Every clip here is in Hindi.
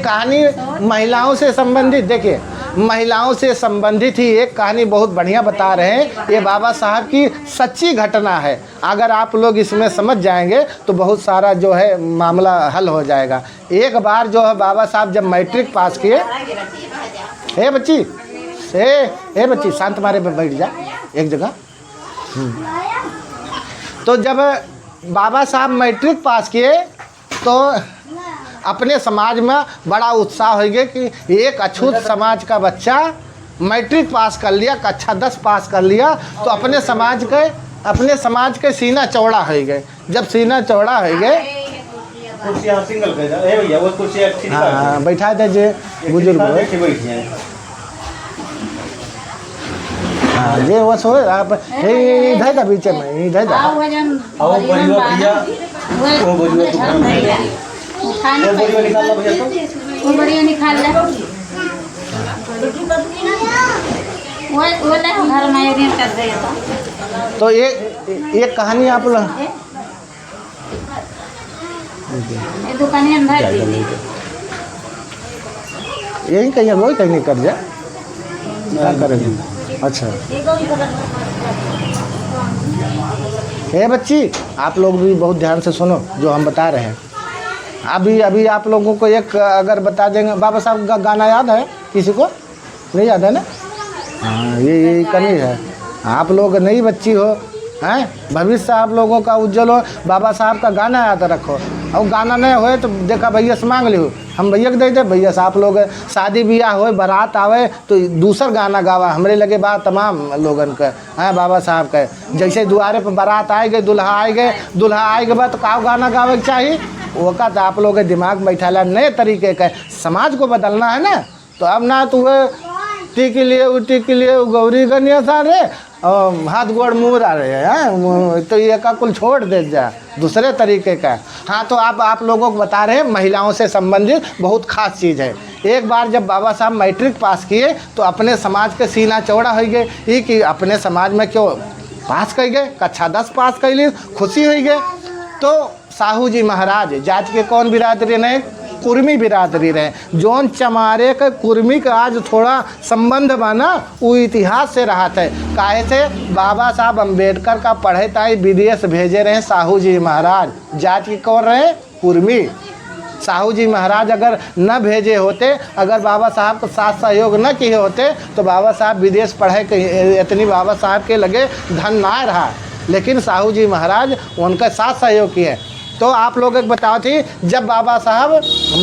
कहानी महिलाओं से संबंधित, देखिए महिलाओं से संबंधित ही एक कहानी बहुत बढ़िया बता रहे हैं। ये बाबा साहब की सच्ची घटना है। अगर आप लोग इसमें समझ जाएंगे तो बहुत सारा जो है मामला हल हो जाएगा। एक बार जो है बाबा साहब जब मैट्रिक पास किए, हे बच्ची, हे बच्ची शांत मारे पे बैठ जा एक जगह। तो जब बाबा साहब मैट्रिक पास किए तो अपने समाज में बड़ा उत्साह हो गया कि एक अछूत समाज का बच्चा मैट्रिक पास कर लिया, कक्षा 10 पास कर लिया, तो अपने समाज के सीना चौड़ा हो गए। जब सीना चौड़ा हो गए, हाँ बैठा दे जे बुजुर्ग हाँ जे वो सो आप इधर जा बीच में, इधर जा तो ये कहानी आप लोग यही कहीं वही कहीं कर जा क्या करेंगे। अच्छा हे बच्ची, आप लोग भी बहुत ध्यान से सुनो जो हम बता रहे हैं। अभी आप लोगों को एक अगर बता देंगे, बाबा साहब का गाना याद है किसी को? नहीं याद है ना? हाँ ये कमी है। आप लोग नई बच्ची हो हैं, भविष्य आप लोगों का उज्जवल हो, बाबा साहब का गाना याद रखो। और गाना नहीं होए तो देखा भैया से मांग लियो, हम भैया के दे दे। भैया से आप लोग शादी ब्याह होए, बारात आवे तो दूसर गाना गावा। हमरे लगे बात तमाम लोगन के हैं बाबा साहब के। जैसे दुआरे पर बारात आए गए, दूल्हा आए गए बाद तो का गाना गावे के चाहिए। वो का तो आप लोग के दिमाग में बैठाला नए तरीके का समाज को बदलना है ना। तो अब ना तो वह टीके लिए गौरी कन्या था रे, हाथ गोड़ मुँह आ रहे हैं, तो ये का कुल छोड़ दे जा दूसरे तरीके का। हाँ तो आप लोगों को बता रहे हैं महिलाओं से संबंधित बहुत खास चीज़ है। एक बार जब बाबा साहब मैट्रिक पास किए तो अपने समाज के सीना चौड़ा हो गए ये कि अपने समाज में क्यों पास कर गए, कक्षा 10 पास कर ली, खुशी हो गए। तो साहू जी महाराज जात के कौन बिरादरी रहे? कुर्मी बिरादरी रहे। जौन चमारे के कुर्मी का आज थोड़ा संबंध बना वो इतिहास से रहा था। काहे से बाबा साहब अम्बेडकर का पढ़े ताई विदेश भेजे रहे साहू जी महाराज। जात की कौन रहे? कुर्मी। साहू जी महाराज अगर न भेजे होते, अगर बाबा साहब को साथ सहयोग न किए होते तो बाबा साहब विदेश पढ़े के इतनी बाबा साहब के लगे धन ना रहा। लेकिन साहू जी महाराज उनका साथ सहयोग किए। तो आप लोग एक बताओ थी, जब बाबा साहब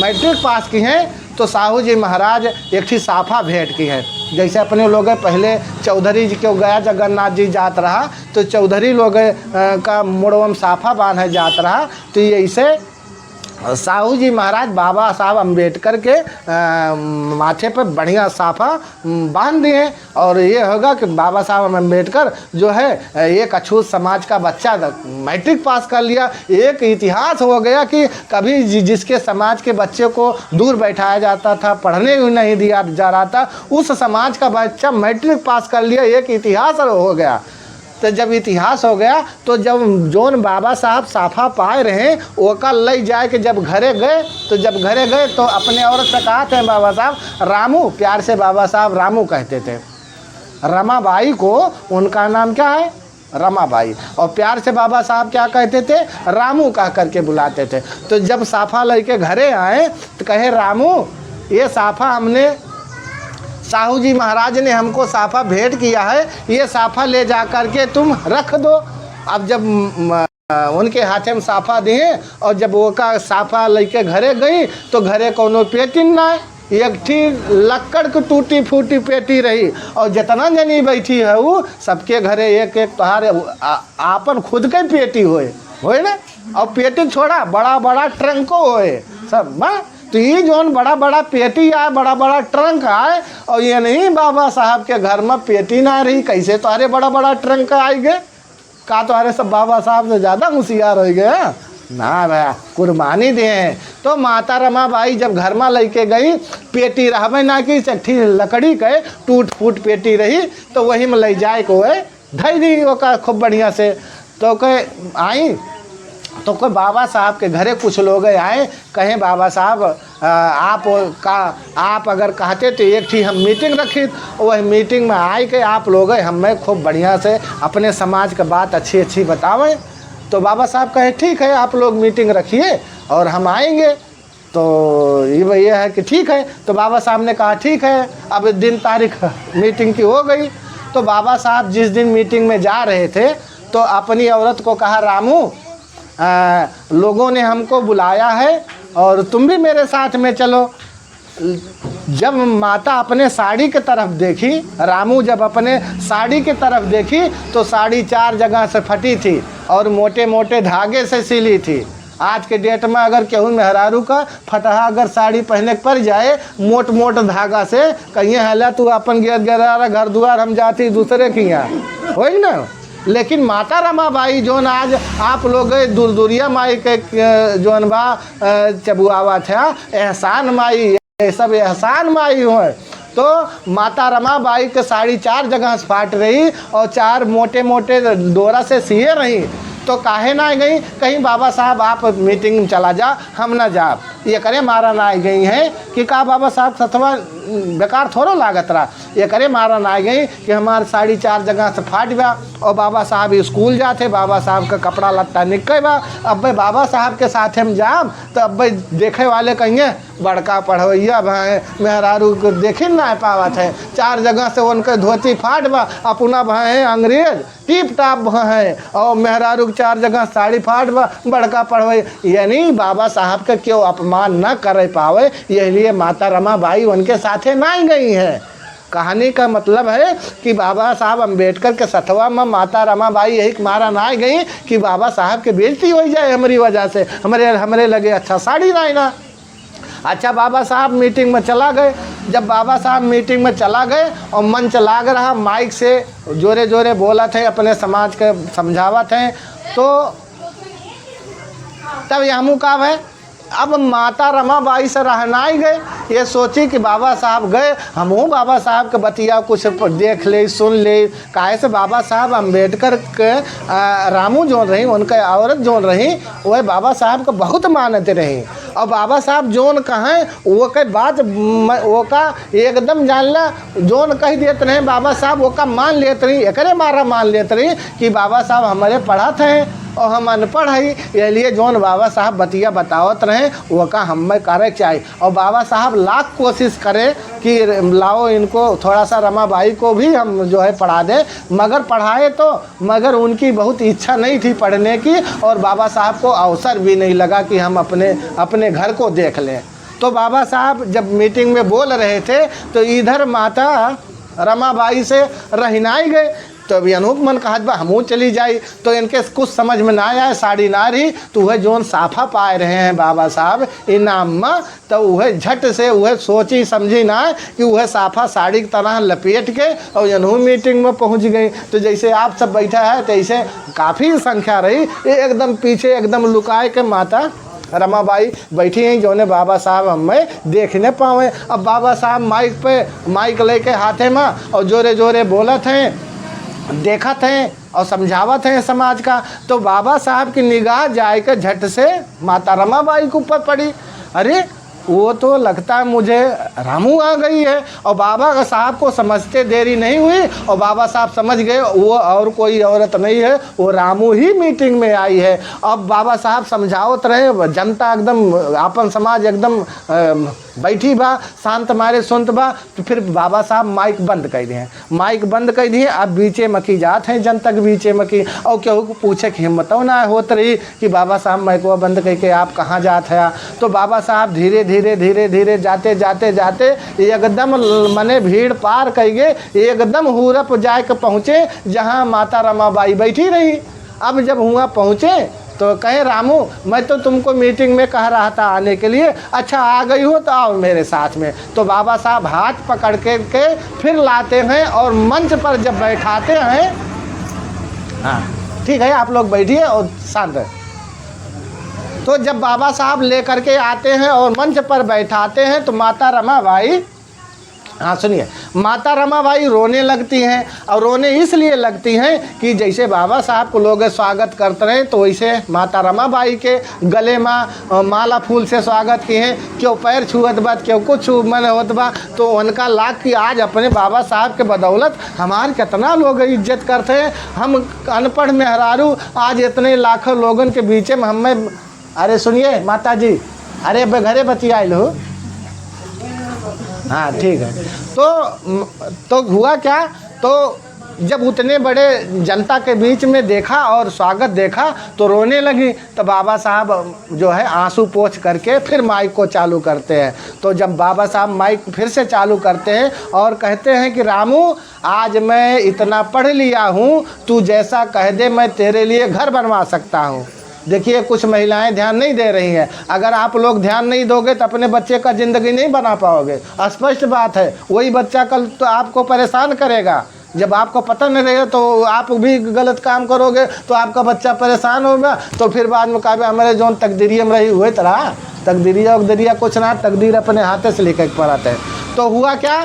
मैट्रिक पास की हैं तो साहू जी महाराज एक थी साफा भेंट की है। जैसे अपने लोग पहले चौधरी जी क्यों गया जगन्नाथ जी जात रहा तो चौधरी लोग का मुड़वम साफा बांध जात रहा। तो ये इसे साहू जी महाराज बाबा साहब अम्बेडकर के माथे पर बढ़िया साफा बांध दिए। और ये होगा कि बाबा साहब अम्बेडकर जो है एक अछूत समाज का बच्चा मैट्रिक पास कर लिया। एक इतिहास हो गया कि कभी जिसके समाज के बच्चे को दूर बैठाया जाता था, पढ़ने नहीं दिया जा रहा था, उस समाज का बच्चा मैट्रिक पास कर लिया, एक इतिहास हो गया। तो जब इतिहास हो गया तो जब जोन बाबा साहब साफा पाए रहे वो कल ले जाए कि जब घरे गए तो अपने औरत से कहा थे बाबा साहब रामू, प्यार से बाबा साहब रामू कहते थे। रमाबाई को उनका नाम क्या है? रमाबाई। और प्यार से बाबा साहब क्या कहते थे? रामू कह करके बुलाते थे। तो जब साफा लेके घरे आए तो कहे रामू ये साफा हमने साहू जी महाराज ने हमको साफा भेंट किया है, ये साफा ले जा कर के तुम रख दो। अब जब उनके हाथे में साफा दिए और जब वो का साफा लेके घरे गई तो घरे कोनो पेटी ना, एक थी लक्कड़ की टूटी फूटी पेटी रही। और जितना जनी बैठी है वो सबके घरे एक एक तोहारे आपन खुद के पेटी होए ना। और पेटी छोड़ा बड़ा बड़ा ट्रंको होए सब माँ। तो ये जोन बड़ा बड़ा पेटी आए, बड़ा बड़ा ट्रंक आए, और ये नहीं बाबा साहब के घर में पेटी ना रही, कैसे तुम्हारे बड़ा बड़ा ट्रंक आए गए? का तुम्हारे सब बाबा साहब से ज़्यादा होशियार हो गए ना भैया, कुर्बानी दे। तो माता रमाबाई जब घर में लेके गई, पेटी रहबे ना कि चट्ठी लकड़ी के टूट फूट पेटी रही, तो वही में ले जाए को धई दी ओका खूब बढ़िया से। तो कहे आई तो कोई बाबा साहब के घरे कुछ लोग आए, कहें बाबा साहब आप अगर कहते तो एक थी हम मीटिंग रखी, वही मीटिंग में आए के आप लोग हमें खूब बढ़िया से अपने समाज का बात अच्छी अच्छी बतावें। तो बाबा साहब कहे ठीक है आप लोग मीटिंग रखिए और हम आएंगे। तो ये है कि ठीक है। तो बाबा साहब ने कहा ठीक है। अब दिन तारीख मीटिंग की हो गई। तो बाबा साहब जिस दिन मीटिंग में जा रहे थे तो अपनी औरत को कहा, रामू लोगों ने हमको बुलाया है और तुम भी मेरे साथ में चलो। जब माता अपने साड़ी की तरफ देखी, रामू जब अपने साड़ी की तरफ देखी तो साड़ी 4 जगह से फटी थी और मोटे मोटे धागे से सिली थी। आज के डेट में अगर केहू मेहरारू का फटहा अगर साड़ी पहने पड़ जाए मोट मोट धागा से, कहीं हला तू अपन गेरा घर दुआर हम जाती दूसरे के यहाँ हो ना। लेकिन माता रमाबाई जोन आज आप लोग दूरदूरिया माई के जोन बा चबुआवा था, एहसान माई, ये सब एहसान माई हो। तो माता रमाबाई के साड़ी 4 जगह से फाट रही और 4 मोटे मोटे डोरा से सिए रही। तो काहे ना गई, कहीं बाबा साहब आप मीटिंग में चला जा, हम ना जा, ये करे मारा ना आई गई हैं कि का बाबा साहब सतवा बेकार थोड़ा लागत रहा। ये करे मारा ना आई गई कि हमारे साड़ी 4 जगह से फाट बा और बाबा साहब स्कूल जाते, बाबा साहब का कपड़ा लत्ता निकल बा। अब भाई बाबा साहब के साथ हम जाम तो अब भाई देखे वाले कहिए बड़का पढ़वैया भाई मेहरारू को देखे ना पावत है, 4 जगह से उनके धोती फाट बा, अपना भाई अंग्रेज टिप टाप है और मेहरारू 4 जगह साड़ी फाट बा, बड़का पढ़वैया। यानी बाबा साहब का क्यों अपमान न कर पावे, इसलिए माता रमाबाई उनके साथे ना गई है। कहानी का मतलब है कि बाबा साहब अम्बेडकर के सतवा में माता रमाबाई यही मारा ना गई कि बाबा साहब के बेइज्जती हो जाए हमारी वजह से, हमरे लगे अच्छा साड़ी ना। अच्छा बाबा साहब मीटिंग में चला गए। जब बाबा साहब मीटिंग में चला गए और मंच लाग रहा, माइक से जोरे जोरे बोला थे, अपने समाज के समझावा थे। तो तब यमू का है, अब माता रमाबाई से रहना ही गए। ये सोची कि बाबा साहब गए, हम बाबा साहब के बतिया कुछ देख ले सुन ले। काहे से बाबा साहब अम्बेडकर के रामू जोन रही, उनके औरत जोन रही, वह बाबा साहब को बहुत मानते रही। और बाबा साहब जोन कहें वो के बात वो का एकदम जानला, जोन कह देते रहे बाबा साहब वो का मान लेते रही, एकरे मारा मान लेते रही कि बाबा साहब हमारे पढ़ाते हैं और हम अनपढ़ है, इसलिए जोन बाबा साहब बतिया बतावत रहे वो का हमें करे चाहिए। और बाबा साहब लाख कोशिश करे कि लाओ इनको थोड़ा सा रमाबाई को भी हम जो है पढ़ा दें, मगर पढ़ाए तो मगर उनकी बहुत इच्छा नहीं थी पढ़ने की और बाबा साहब को अवसर भी नहीं लगा कि हम अपने घर को देख लें। तो बाबा साहब जब मीटिंग में बोल रहे थे तो इधर माता रमाबाई से रहनाई गए। तो अभी अनूप मन कहत बा हमू चली जाई, तो इनके कुछ समझ में ना आए, साड़ी ना रही। तो वह जोन साफा पाए रहे हैं बाबा साहब इनाम में, तो वह झट से वह सोची समझी ना कि वह साफा साड़ी की तरह लपेट के और अनू मीटिंग में पहुंच गई। तो जैसे आप सब बैठा है तैसे काफ़ी संख्या रही, एकदम पीछे एकदम लुकाए के माता रमाबाई बैठी हैं जो ने बाबा साहब हमें देख न पावे। अब बाबा साहब माइक लेके हाथे में और जोरे जोरे बोलत हैं, देखत हैं और समझावत हैं समाज का। तो बाबा साहब की निगाह जाए के झट से माता रमाबाई के ऊपर पड़ी। अरे वो तो लगता है मुझे रामू आ गई है। और बाबा साहब को समझते देरी नहीं हुई और बाबा साहब समझ गए वो और कोई औरत नहीं है, वो रामू ही मीटिंग में आई है। अब बाबा साहब समझावत रहे, जनता एकदम अपन समाज एकदम बैठी बा, शांत मारे सुनत बा। तो फिर बाबा साहब माइक बंद कर दिए, माइक बंद कर दिए। अब बीचे मकी जात हैं जनता के बीचे मकी, और केहू को पूछे कि हिम्मत ना होत रही कि बाबा साहब माइकवा बंद करके आप कहाँ जात है। तो बाबा साहब धीरे धीरे जाते एकदम मने भीड़ पार कर गए, एकदम हुरप जाके पहुँचे जहाँ माता रमाबाई बैठी रही। अब जब हुआ पहुँचे तो कहे रामू मैं तो तुमको मीटिंग में कह रहा था आने के लिए, अच्छा आ गई हो तो आओ मेरे साथ में। तो बाबा साहब हाथ पकड़ के फिर लाते हैं और मंच पर जब बैठाते हैं, हाँ ठीक है आप लोग बैठिए और शांत है। तो जब बाबा साहब लेकर के आते हैं और मंच पर बैठाते हैं तो माता रमाबाई हाँ सुनिए, माता रमाबाई रोने लगती हैं, और रोने इसलिए लगती हैं कि जैसे बाबा साहब को लोग स्वागत करते रहे, तो वैसे माता रमाबाई के गले में माला फूल से स्वागत किए हैं। क्यों पैर छुअत बा, क्यों कुछ मन होत बा, तो उनका लाख की आज अपने बाबा साहब के बदौलत हमारे कितना लोग इज्जत करते हैं। हम अनपढ़ मेहरारू आज इतने लाखों लोगों के बीच में हमें, अरे सुनिए माता जी, अरे घरे बतिया लो, हाँ ठीक है। तो हुआ क्या, तो जब उतने बड़े जनता के बीच में देखा और स्वागत देखा तो रोने लगी। तो बाबा साहब जो है आंसू पोंछ करके फिर माइक को चालू करते हैं। तो जब बाबा साहब माइक फिर से चालू करते हैं और कहते हैं कि रामू, आज मैं इतना पढ़ लिया हूँ, तू जैसा कह दे मैं तेरे लिए घर बनवा सकता हूँ। देखिए कुछ महिलाएं ध्यान नहीं दे रही हैं। अगर आप लोग ध्यान नहीं दोगे तो अपने बच्चे का ज़िंदगी नहीं बना पाओगे। स्पष्ट बात है, वही बच्चा कल तो आपको परेशान करेगा। जब आपको पता नहीं रहेगा तो आप भी गलत काम करोगे तो आपका बच्चा परेशान होगा। तो फिर बाद में कहा हमारे जो तकदीरिया में रही हुए तरह, तकदीरिया उकदीरिया कुछ ना, तकदीर अपने हाथे से लिख कर आते हैं। तो हुआ क्या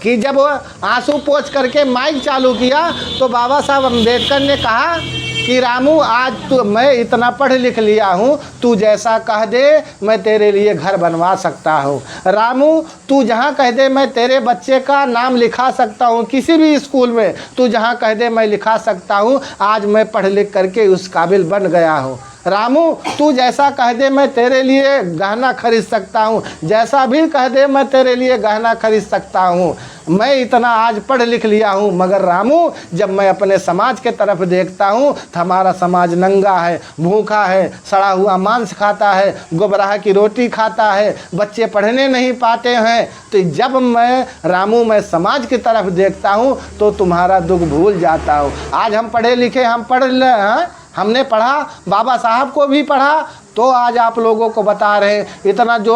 कि जब आंसू पोंछ करके माइक चालू किया तो बाबा साहब अम्बेडकर ने कहा कि रामू, आज तो मैं इतना पढ़ लिख लिया हूँ, तू जैसा कह दे मैं तेरे लिए घर बनवा सकता हूँ। रामू, तू जहाँ कह दे मैं तेरे बच्चे का नाम लिखा सकता हूँ, किसी भी स्कूल में तू जहाँ कह दे मैं लिखा सकता हूँ। आज मैं पढ़ लिख करके उस काबिल बन गया हूँ। रामू, तू जैसा कह दे मैं तेरे लिए गहना खरीद सकता हूँ, जैसा भी कह दे मैं तेरे लिए गहना खरीद सकता हूँ। मैं इतना आज पढ़ लिख लिया हूँ, मगर रामू जब मैं अपने समाज के तरफ देखता हूँ तो हमारा समाज नंगा है, भूखा है, सड़ा हुआ मांस खाता है, गोबराह की रोटी खाता है, बच्चे पढ़ने नहीं पाते हैं। तो जब मैं समाज की तरफ देखता हूँ तो तुम्हारा दुख भूल जाता हूँ। आज हम पढ़े लिखे, हम पढ़ ले, हमने पढ़ा, बाबा साहब को भी पढ़ा, तो आज आप लोगों को बता रहे हैं इतना जो